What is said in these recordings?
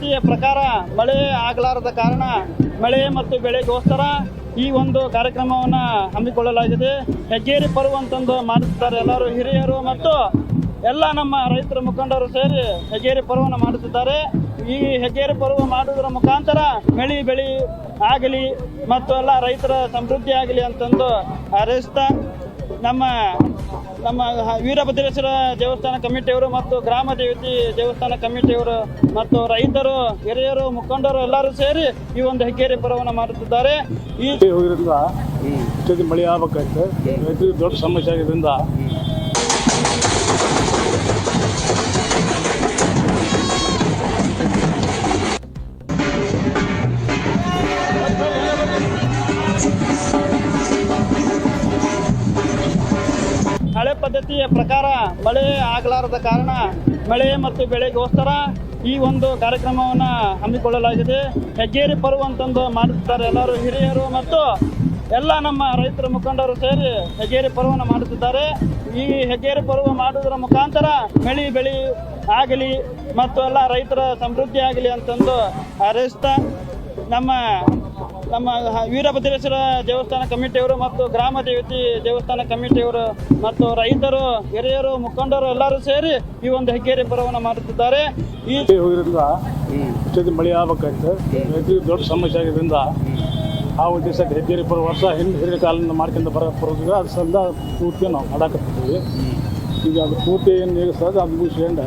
ಪದ್ಧತಿಯ ಪ್ರಕಾರ ಮಳೆ ಆಗಲಾರದ ಕಾರಣ ಮಳೆ ಮತ್ತು ಬೆಳೆಗೋಸ್ಕರ ಈ ಒಂದು ಕಾರ್ಯಕ್ರಮವನ್ನು ಹಮ್ಮಿಕೊಳ್ಳಲಾಗಿದೆ. ಹೆಗ್ಗೇರಿ ಪರ್ವ ಅಂತಂದು ಮಾಡುತ್ತಿದ್ದಾರೆ. ಎಲ್ಲರೂ ಹಿರಿಯರು ಮತ್ತು ಎಲ್ಲ ನಮ್ಮ ರೈತರ ಮುಖಂಡರು ಸೇರಿ ಹೆಗ್ಗೇರಿ ಪರ್ವವನ್ನು ಮಾಡುತ್ತಿದ್ದಾರೆ. ಈ ಹೆಗ್ಗೇರಿ ಪರ್ವ ಮಾಡುವುದರ ಮುಖಾಂತರ ಬೆಳೆ ಆಗಲಿ ಮತ್ತು ಎಲ್ಲ ರೈತರ ಸಮೃದ್ಧಿ ಆಗಲಿ ಅಂತಂದು ಹಾರೈಸ್ತಾ ನಮ್ಮ ವೀರಭದ್ರೇಶ್ವರ ದೇವಸ್ಥಾನ ಕಮಿಟಿಯವರು ಮತ್ತು ಗ್ರಾಮ ದೇವತೆ ದೇವಸ್ಥಾನ ಕಮಿಟಿಯವರು ಮತ್ತು ರೈತರು ಹಿರಿಯರು ಮುಖಂಡರು ಎಲ್ಲರೂ ಸೇರಿ ಈ ಒಂದು ಹೆಗ್ಗೇರಿ ಪರ್ವವನ್ನು ಮಾಡುತ್ತಿದ್ದಾರೆ. ಈ ಹೋಗಿರೋದ್ರಿಂದ ಮಳೆ ಆಗಬೇಕಾಯ್ತು, ರೈತರಿಗೆ ದೊಡ್ಡ ಸಮಸ್ಯೆ ಆಗಿದ್ದರಿಂದ ಹಳೆ ಪದ್ಧತಿಯ ಪ್ರಕಾರ ಮಳೆ ಆಗಲಾರದ ಕಾರಣ ಮಳೆ ಮತ್ತು ಬೆಳೆಗೋಸ್ಕರ ಈ ಒಂದು ಕಾರ್ಯಕ್ರಮವನ್ನು ಹಮ್ಮಿಕೊಳ್ಳಲಾಗಿದೆ. ಹೆಗ್ಗೇರಿ ಪರ್ವ ಅಂತಂದು ಮಾಡುತ್ತಿದ್ದಾರೆ. ಎಲ್ಲರೂ ಹಿರಿಯರು ಮತ್ತು ಎಲ್ಲ ನಮ್ಮ ರೈತರ ಮುಖಂಡರು ಸೇರಿ ಹೆಗ್ಗೇರಿ ಪರ್ವವನ್ನು ಮಾಡುತ್ತಿದ್ದಾರೆ. ಈ ಹೆಗ್ಗೇರಿ ಪರ್ವ ಮಾಡುವುದರ ಮುಖಾಂತರ ಬೆಳೆ ಆಗಲಿ ಮತ್ತು ಎಲ್ಲ ರೈತರ ಸಮೃದ್ಧಿ ಆಗಲಿ ಅಂತಂದು ಹಾರೈಸ್ತಾ ನಮ್ಮ ವೀರಭದ್ರೇಶ್ವರ ದೇವಸ್ಥಾನ ಕಮಿಟಿಯವರು ಮತ್ತು ಗ್ರಾಮ ದೇವತೆ ದೇವಸ್ಥಾನ ಕಮಿಟಿಯವರು ಮತ್ತು ರೈತರು ಹಿರಿಯರು ಮುಖಂಡರು ಎಲ್ಲರೂ ಸೇರಿ ಈ ಒಂದು ಹೆಗ್ಗೇರಿ ಪರ್ವವನ್ನು ಮಾಡುತ್ತಿದ್ದಾರೆ. ಈ ಹೋಗಿರೋದ್ರಿಂದ ಮಳೆ ಆಗಬೇಕಾಯ್ತು, ರೈತರಿಗೆ ದೊಡ್ಡ ಸಮಸ್ಯೆ ಆಗಿದ್ದರಿಂದ ಆ ಉದ್ದೇಶಕ್ಕೆ ಹೆಗ್ಗೇರಿ ಪರ್ವ ವರ್ಷ ಹಿರಿಯ ಕಾಲದಿಂದ ಮಾಡ್ಕೊಂಡು ಬರೋದು ಅದು ಸಲ ಪೂರ್ತಿ ನಾವು ಮಾಡಾಕತ್ತೀವಿ. ಈಗ ಅದು ಪೂರ್ತಿ ಏನು ನೀಗಿಸ್ತದೆ ಅದು ಮುಗಿಸ್ಕೊಂಡು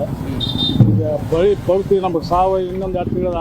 ಈಗ ಬಳಿ ಪೌರ್ತಿ ನಮಗೆ ಸಾವು ಇನ್ನೊಂದು 2 ತಿಂಗಳ